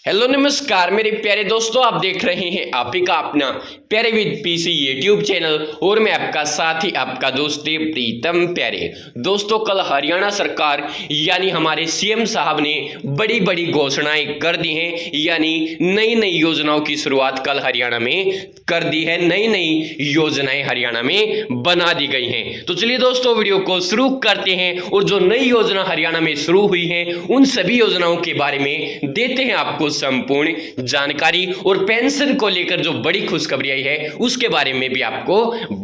Hello नमस्कार मेरे प्यारे दोस्तों, आप देख रहे हैं आप ही का अपना प्यारे विद पीसी यूट्यूब चैनल और मैं आपका साथी आपका दोस्त प्रीतम प्यारे। दोस्तों, कल हरियाणा सरकार यानी हमारे सीएम साहब ने बड़ी बड़ी घोषणाएं कर दी हैं, यानी नई नई योजनाओं की शुरुआत कल हरियाणा में कर दी है। नई नई योजनाएं हरियाणा में बना दी गई हैं। तो चलिए दोस्तों, वीडियो को शुरू करते हैं और जो नई योजना हरियाणा में शुरू हुई है उन सभी योजनाओं के बारे में देते हैं आपको संपूर्ण जानकारी, और पेंशन को लेकर जो बड़ी खुशखबरी आई है उसके बारे में भी आपको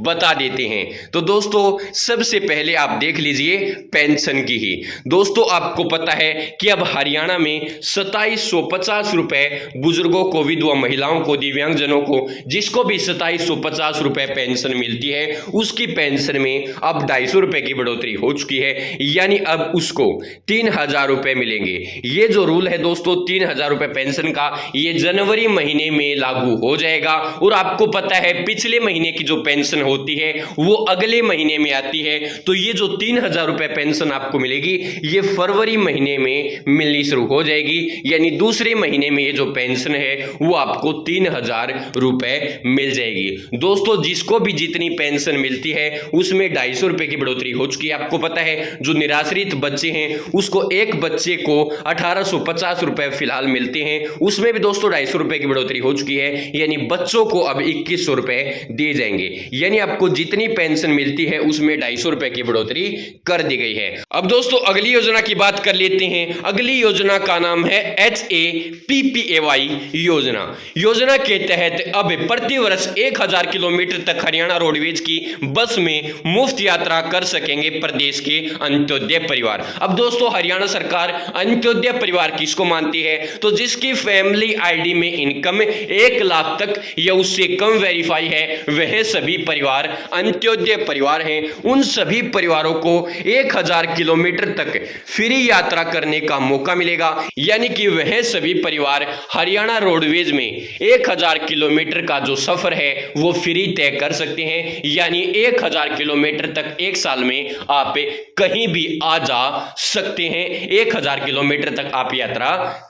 बता देते हैं। तो दोस्तों, सबसे पहले आप देख लीजिए पेंशन की ही। दोस्तों, आपको पता है कि अब हरियाणा में 2750 रुपए बुजुर्गों को, विधवा महिलाओं को, दिव्यांगजनों को, जिसको भी 2750 रुपए पेंशन मिलती है उसकी पेंशन में अब 250 रुपए की बढ़ोतरी हो चुकी है, यानी अब उसको 3000 रुपए मिलेंगे। ये जो रूल है दोस्तों 3000 रुपए पेंशन का, ये जनवरी महीने में लागू हो जाएगा। और आपको पता है पिछले महीने की जो पेंशन होती है वो अगले महीने में आती है, तो ये जो 3000 रुपए पेंशन आपको मिलेगी ये फरवरी महीने में मिलनी शुरू हो जाएगी, यानी दूसरे महीने में ये जो पेंशन है वो आपको 3000 रुपए मिल जाएगी। दोस्तों, जिसको भी जितनी पेंशन मिलती है उसमें 250 रुपए की बढ़ोतरी हो चुकी है। आपको पता है जो निराश्रित बच्चे हैं उसको एक बच्चे को 1850 रुपए फिलहाल मिलते हैं, उसमें भी दोस्तों 250 रुपए की बढ़ोतरी हो चुकी है, यानी बच्चों को अब 2100 रुपए दिए जाएंगे। यानी आपको जितनी पेंशन मिलती है उसमें 250 रुपए की बढ़ोतरी कर दी गई है। अब दोस्तों अगली योजना की बात कर लेते हैं। अगली योजना का नाम है HAPPAY योजना। योजना के तहत अब प्रति वर्ष 1000 किलोमीटर तक हरियाणा रोडवेज की बस में मुफ्त यात्रा कर सकेंगे प्रदेश के अंत्योदय परिवार। अब दोस्तों हरियाणा सरकार अंत्योदय परिवार किसको मानती है, तो जिसकी फैमिली आईडी में इनकम 1 लाख तक या उससे कम वेरीफाई है वह सभी परिवार अंत्योदय परिवार हैं। उन सभी परिवारों को 1000 किलोमीटर तक फ्री यात्रा करने का मौका मिलेगा, यानी कि वह सभी परिवार हरियाणा रोडवेज में 1000 किलोमीटर का जो सफर है वो फ्री तय कर सकते हैं, यानी 1000 किलोमीटर तक एक साल में आप कहीं भी आ जा सकते हैं। 1000 किलोमीटर तक आप यात्रा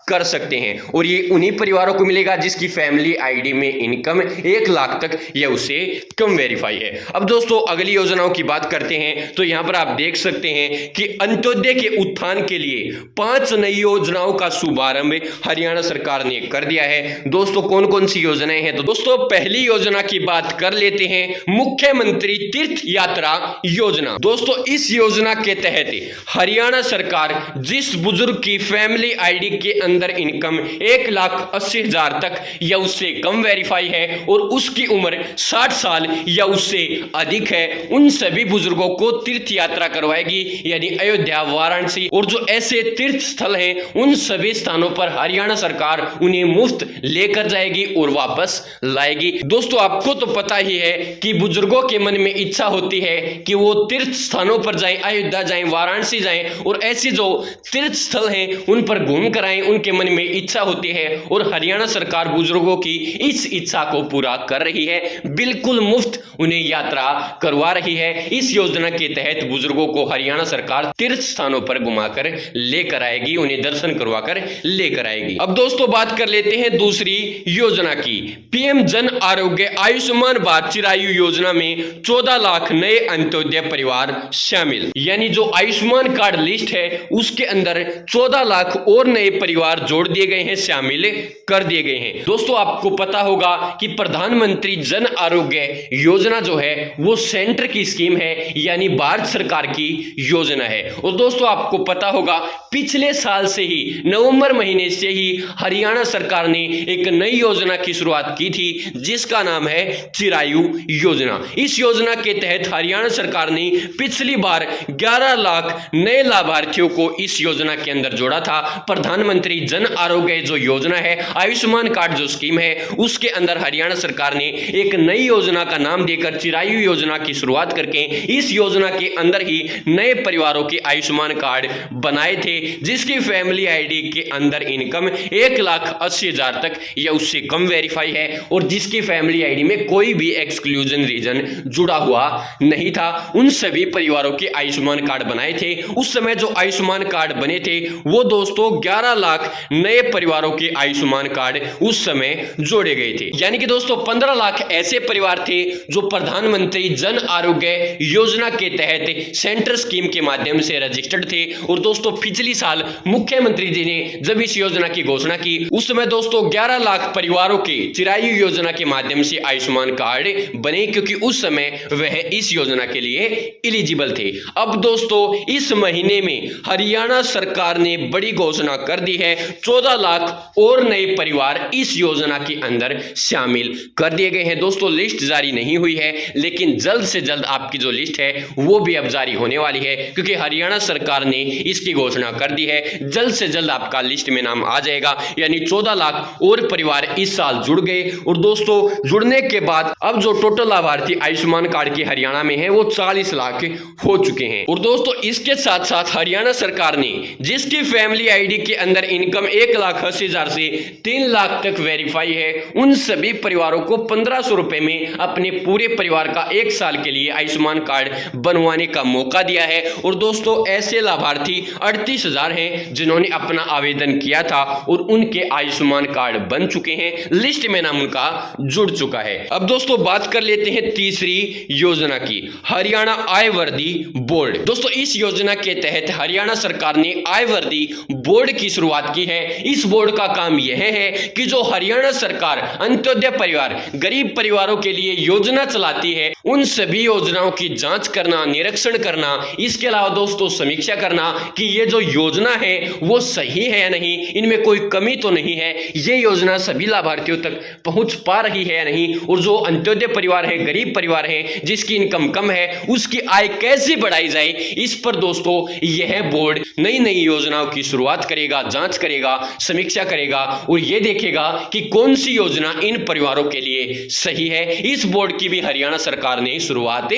कर सकते हैं, और ये उन्हीं परिवारों को मिलेगा जिसकी फैमिली आईडी में इनकम 1 लाख तक या उससे कम वेरीफाई है। अब दोस्तों अगली योजनाओं की बात करते हैं, तो यहां पर आप देख सकते हैं कि अंत्योदय के उत्थान के लिए 5 नई योजनाओं का शुभारंभ हरियाणा सरकार ने कर दिया है। दोस्तों कौन कौन सी योजनाएं हैं, तो दोस्तों पहली योजना की बात कर लेते हैं, मुख्यमंत्री तीर्थ यात्रा योजना। दोस्तों इस योजना के तहत हरियाणा सरकार जिस बुजुर्ग की फैमिली आईडी के अंदर इनकम 1,80,000 तक या उससे कम वेरीफाई है और उसकी उम्र 60 साल या उससे अधिक है, उन सभी बुजुर्गों को तीर्थ यात्रा करवाएगी, यानी अयोध्या, वाराणसी और जो ऐसे तीर्थ स्थल हैं उन सभी स्थानों पर हरियाणा सरकार उन्हें मुफ्त लेकर जाएगी और वापस लाएगी। दोस्तों आपको तो पता ही है कि बुजुर्गों के मन में इच्छा होती है कि वो तीर्थ स्थानों पर जाएं, अयोध्या जाएं, वाराणसी जाएं और ऐसे जो तीर्थ स्थल हैं उन पर घूम कर आएं, उनके मन में इच्छा होती है, और हरियाणा सरकार बुजुर्गों की इस इच्छा को पूरा कर रही है। बिल्कुल मुफ्त उन्हें यात्रा करवा रही है। इस योजना के तहत बुजुर्गों को हरियाणा सरकार तीर्थ स्थानों पर घुमाकर लेकर आएगी, उन्हें दर्शन करवाकर लेकर आएगी। अब दोस्तों बात कर लेते हैं दूसरी योजना की। पीएम जन आरोग्य आयुष्मान भारत चिरायु योजना में 14 लाख नए अंत्योदय परिवार शामिल, यानी जो आयुष्मान कार्ड लिस्ट है उसके अंदर 14 लाख और नए परिवार जोड़ दिए गए हैं, शामिल कर दिए गए हैं। दोस्तों आपको पता होगा कि प्रधानमंत्री जन आरोग्य योजना जो है वो सेंटर की स्कीम है, यानी भारत सरकार की योजना है। और दोस्तों आपको पता होगा पिछले साल से ही नवंबर महीने से ही हरियाणा सरकार ने एक नई योजना की शुरुआत की थी जिसका नाम है चिरायु योजना। इस योजना के तहत हरियाणा सरकार ने पिछली बार 11 लाख नए लाभार्थियों को इस योजना के अंदर जोड़ा था। प्रधानमंत्री जन आरोग्य जो योजना है, आयुष्मान कार्ड जो स्कीम है, उसके अंदर हरियाणा सरकार ने एक नई योजना का नाम देकर चिरायु योजना की शुरुआत करके इस योजना के अंदर ही नए परिवारों के आयुष्मान कार्ड बनाए थे, जिसकी फैमिली आईडी के अंदर इनकम 1,80,000 तक या उससे कम वेरीफाई है और जिसकी फैमिली आईडी में कोई भी एक्सक्लूजन रीजन जुड़ा हुआ नहीं था। उन सभी परिवारों के आयुष्मान कार्ड बनाए थे। उस समय जो आयुष्मान कार्ड बने थे वो दोस्तों 11 लाख नए परिवारों के आयुष्मान कार्ड उस समय जोड़े गए थे। यानी कि दोस्तों 15 लाख ऐसे परिवार थे जो प्रधानमंत्री जन आरोग्य योजना के तहत सेंटर स्कीम के माध्यम से रजिस्टर्ड थे। और दोस्तों पिछली साल मुख्यमंत्री जी ने जब इस योजना की घोषणा की उस समय दोस्तों 11 लाख परिवारों के चिरायु योजना के माध्यम से आयुष्मान कार्ड बने, क्योंकि उस समय वह इस योजना के लिए एलिजिबल थे। अब दोस्तों इस महीने में हरियाणा सरकार ने बड़ी घोषणा कर दी है, 14 लाख और नए परिवार इस योजना के अंदर शामिल कर दिए गए हैं। दोस्तों लिस्ट जारी नहीं हुई है, लेकिन जल्द से जल्द आपकी जो लिस्ट है वो भी अब जारी होने वाली है, क्योंकि हरियाणा सरकार ने इसकी घोषणा कर दी है। जल्द से जल्द आपका लिस्ट में नाम आ जाएगा। यानी 14 लाख और परिवार इस साल जुड़ गए। और दोस्तों जुड़ने के बाद अब जो टोटल लाभार्थी आयुष्मान कार्ड के हरियाणा में है वो 40 लाख हो चुके हैं। और दोस्तों इसके साथ साथ हरियाणा सरकार ने जिसकी फैमिली आईडी के अंदर इनकम 1,80,000 से 3 लाख तक वेरीफाई है, उन सभी परिवारों को 1500 रुपए में अपने पूरे परिवार का 1 साल के लिए आयुष्मान कार्ड बनवाने का मौका दिया है। और दोस्तों ऐसे लाभार्थी 38,000 हैं जिन्होंने अपना आवेदन किया था और उनके आयुष्मान कार्ड बन चुके हैं, लिस्ट में नाम उनका जुड़ चुका है। अब दोस्तों बात कर लेते हैं तीसरी योजना की, हरियाणा आय वर्दी बोर्ड। दोस्तों इस योजना के तहत हरियाणा सरकार ने आय वर्दी बोर्ड की शुरुआत की है। इस बोर्ड का काम यह है कि जो हरियाणा सरकार अंत्योदय परिवार गरीब परिवारों के लिए योजना चलाती है, उन सभी योजनाओं की जांच करना, निरीक्षण करना, इसके अलावा दोस्तों समीक्षा करना कि ये जो योजना है वो सही है या नहीं, इनमें कोई कमी तो नहीं है, ये योजना सभी लाभार्थियों तक पहुंच पा रही है या नहीं, और जो अंत्योदय परिवार है, गरीब परिवार है जिसकी इनकम कम है, उसकी आय कैसे बढ़ाई जाए, इस पर दोस्तों यह बोर्ड नई नई योजनाओं की शुरुआत करेगा, जांच करेगा, समीक्षा करेगा और यह देखेगा कि कौन सी योजना इन परिवारों के लिए सही है। इस बोर्ड की भी हरियाणा सरकार ने शुरुआत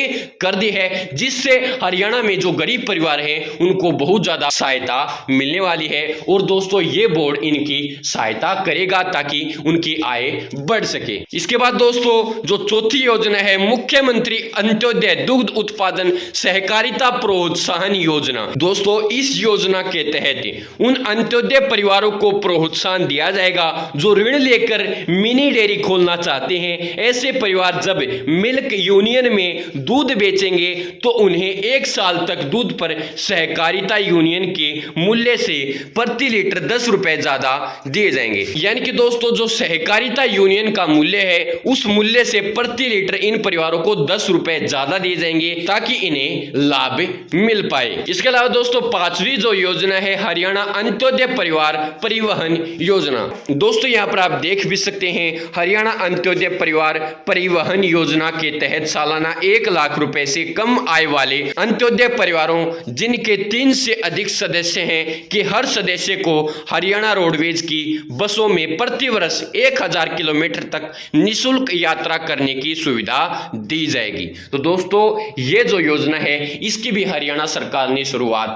कर दी है, जिससे हरियाणा में जो गरीब परिवार हैं उनको बहुत ज्यादा सहायता मिलने वाली है। और दोस्तों ये बोर्ड इनकी सहायता करेगा ताकि उनकी आय बढ़ सके। इसके बाद दोस्तों जो चौथी योजना है, मुख्यमंत्री अंत्योदय दुग्ध उत्पादन सहकारिता प्रोत्साहन योजना। दोस्तों इस योजना के तहत उन अंत्योदय परिवारों को प्रोत्साहन दिया जाएगा जो ऋण लेकर मिनी डेयरी खोलना चाहते हैं। ऐसे परिवार जब मिल्क यूनियन में दूध बेचेंगे तो उन्हें 1 साल तक दूध पर सहकारिता यूनियन के मूल्य से प्रति लीटर 10 रुपए ज्यादा दिए जाएंगे। यानी कि दोस्तों जो सहकारिता यूनियन का मूल्य है उस मूल्य से प्रति लीटर इन परिवारों को 10 रुपए ज्यादा दिए जाएंगे ताकि इन्हें लाभ मिल पाए। इसके अलावा दोस्तों 5वीं जो योजना है, हरियाणा अंत्योदय परिवार परिवहन योजना। दोस्तों यहाँ पर आप देख भी सकते हैं, हरियाणा अंत्योदय परिवार परिवहन योजना के तहत सालाना 1 लाख रुपए से कम आय वाले अंत्योदय परिवारों जिनके 3 से अधिक सदस्य हैं कि हर सदस्य को हरियाणा रोडवेज की बसों में प्रति वर्ष 1000 किलोमीटर तक निःशुल्क यात्रा करने की सुविधा दी जाएगी। तो दोस्तों ये जो योजना है इसकी भी हरियाणा सरकार ने शुरुआत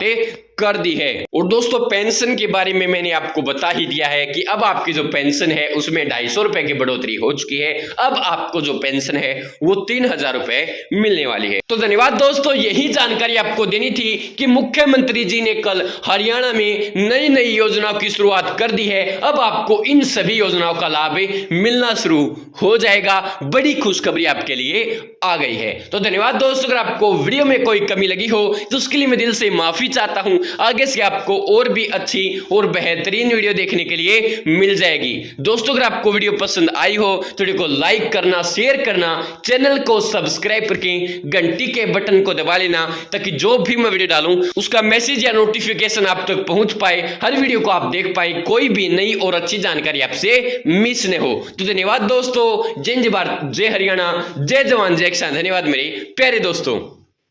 कर दी है। और दोस्तों पेंशन के बारे में मैंने आपको बता ही दिया है कि अब आपकी जो पेंशन है उसमें 250 रुपए की बढ़ोतरी हो चुकी है। अब आपको जो पेंशन है वो 3000 रुपए मिलने वाली है। तो धन्यवाद दोस्तों, यही जानकारी आपको देनी थी कि मुख्यमंत्री जी ने कल हरियाणा में नई नई योजनाओं की शुरुआत कर दी है। अब आपको इन सभी योजनाओं का लाभ मिलना शुरू हो जाएगा। बड़ी खुशखबरी आपके लिए आ गई है। तो धन्यवाद दोस्तों, अगर आपको वीडियो में कोई कमी लगी हो तो उसके लिए मैं दिल से माफी चाहता हूं। आगे से आपको और भी अच्छी और बेहतरीन वीडियो देखने के लिए मिल जाएगी। दोस्तों अगर आपको वीडियो पसंद आई हो तो वीडियो को लाइक करना, शेयर करना, चैनल को सब्सक्राइब करके घंटी के बटन को दबा लेना ताकि जो भी मैं वीडियो डालूं उसका मैसेज या नोटिफिकेशन आप तक पहुंच पाए, हर वीडियो को आप देख पाए, कोई भी नई और अच्छी जानकारी आपसे मिस न हो। तो धन्यवाद दोस्तों, जय हिंद भारत, जय हरियाणा, जय जवान जय किसान। धन्यवाद मेरे प्यारे दोस्तों।